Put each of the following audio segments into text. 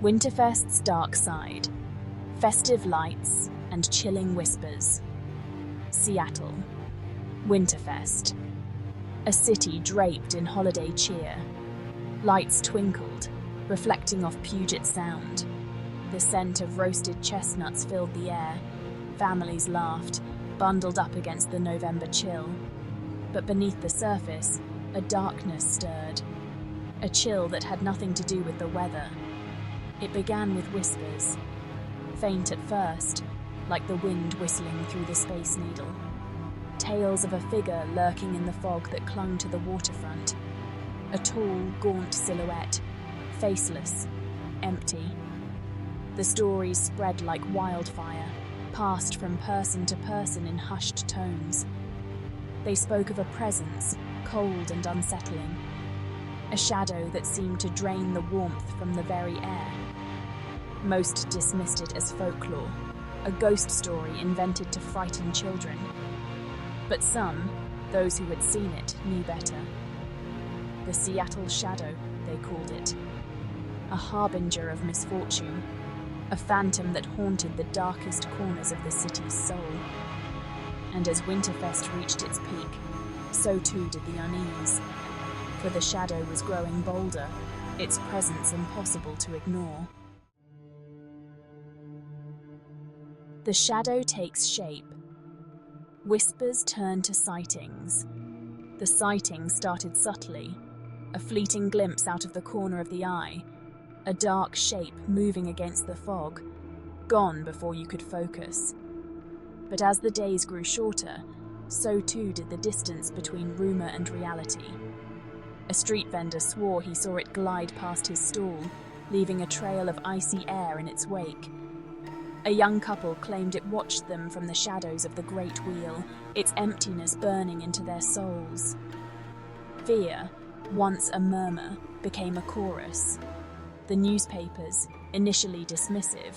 Winterfest's dark side, festive lights and chilling whispers. Seattle, Winterfest, a city draped in holiday cheer. Lights twinkled, reflecting off Puget Sound. The scent of roasted chestnuts filled the air. Families laughed, bundled up against the November chill. But beneath the surface, a darkness stirred. A chill that had nothing to do with the weather. It began with whispers, faint at first, like the wind whistling through the Space Needle. Tales of a figure lurking in the fog that clung to the waterfront. A tall, gaunt silhouette, faceless, empty. The stories spread like wildfire, passed from person to person in hushed tones. They spoke of a presence, cold and unsettling. A shadow that seemed to drain the warmth from the very air. Most dismissed it as folklore, a ghost story invented to frighten children. But some, those who had seen it, knew better. The Seattle Shadow, they called it. A harbinger of misfortune, a phantom that haunted the darkest corners of the city's soul. And as Winterfest reached its peak, so too did the unease. For the shadow was growing bolder, its presence impossible to ignore. The shadow takes shape. Whispers turn to sightings. The sightings started subtly, a fleeting glimpse out of the corner of the eye, a dark shape moving against the fog, gone before you could focus. But as the days grew shorter, so too did the distance between rumor and reality. A street vendor swore he saw it glide past his stall, leaving a trail of icy air in its wake. A young couple claimed it watched them from the shadows of the Great Wheel, its emptiness burning into their souls. Fear, once a murmur, became a chorus. The newspapers, initially dismissive,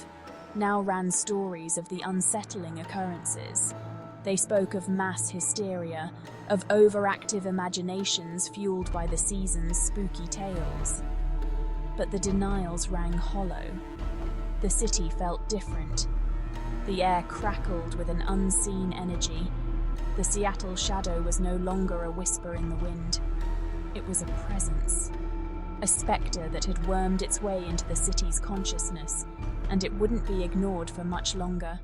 now ran stories of the unsettling occurrences. They spoke of mass hysteria, of overactive imaginations fueled by the season's spooky tales. But the denials rang hollow. The city felt different. The air crackled with an unseen energy. The Seattle Shadow was no longer a whisper in the wind. It was a presence, a spectre that had wormed its way into the city's consciousness, and it wouldn't be ignored for much longer.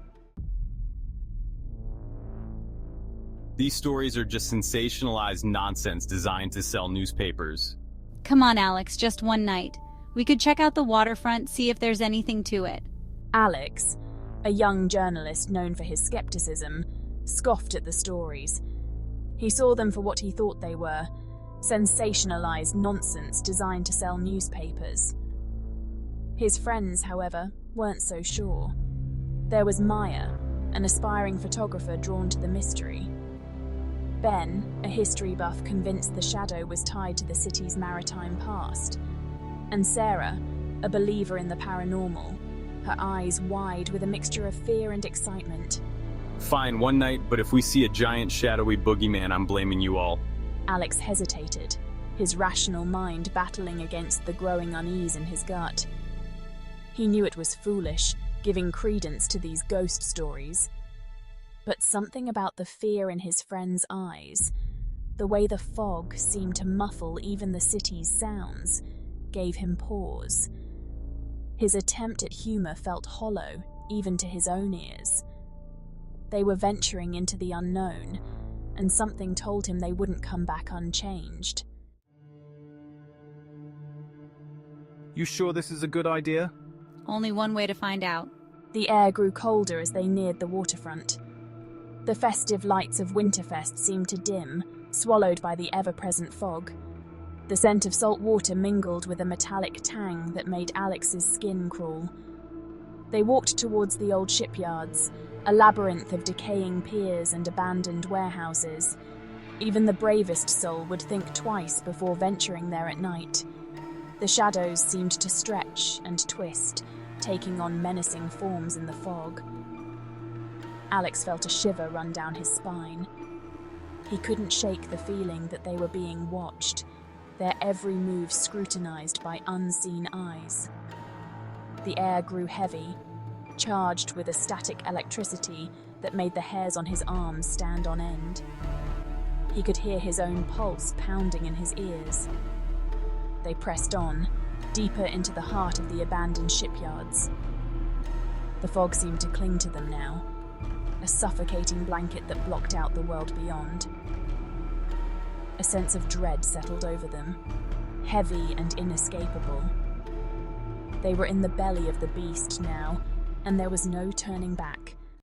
These stories are just sensationalized nonsense designed to sell newspapers. Come on, Alex, just one night. We could check out the waterfront, see if there's anything to it. Alex, a young journalist known for his skepticism, scoffed at the stories. He saw them for what he thought they were, sensationalized nonsense designed to sell newspapers. His friends, however, weren't so sure. There was Maya, an aspiring photographer drawn to the mystery. Ben, a history buff convinced the shadow was tied to the city's maritime past. And Sarah, a believer in the paranormal, her eyes wide with a mixture of fear and excitement. Fine, one night, but if we see a giant shadowy boogeyman, I'm blaming you all. Alex hesitated, his rational mind battling against the growing unease in his gut. He knew it was foolish, giving credence to these ghost stories. But something about the fear in his friend's eyes, the way the fog seemed to muffle even the city's sounds, gave him pause. His attempt at humor felt hollow, even to his own ears. They were venturing into the unknown, and something told him they wouldn't come back unchanged. You sure this is a good idea? Only one way to find out. The air grew colder as they neared the waterfront. The festive lights of Winterfest seemed to dim, swallowed by the ever-present fog. The scent of salt water mingled with a metallic tang that made Alex's skin crawl. They walked towards the old shipyards, a labyrinth of decaying piers and abandoned warehouses. Even the bravest soul would think twice before venturing there at night. The shadows seemed to stretch and twist, taking on menacing forms in the fog. Alex felt a shiver run down his spine. He couldn't shake the feeling that they were being watched, their every move scrutinized by unseen eyes. The air grew heavy, charged with a static electricity that made the hairs on his arms stand on end. He could hear his own pulse pounding in his ears. They pressed on, deeper into the heart of the abandoned shipyards. The fog seemed to cling to them now, a suffocating blanket that blocked out the world beyond. A sense of dread settled over them, heavy and inescapable. They were in the belly of the beast now, and there was no turning back.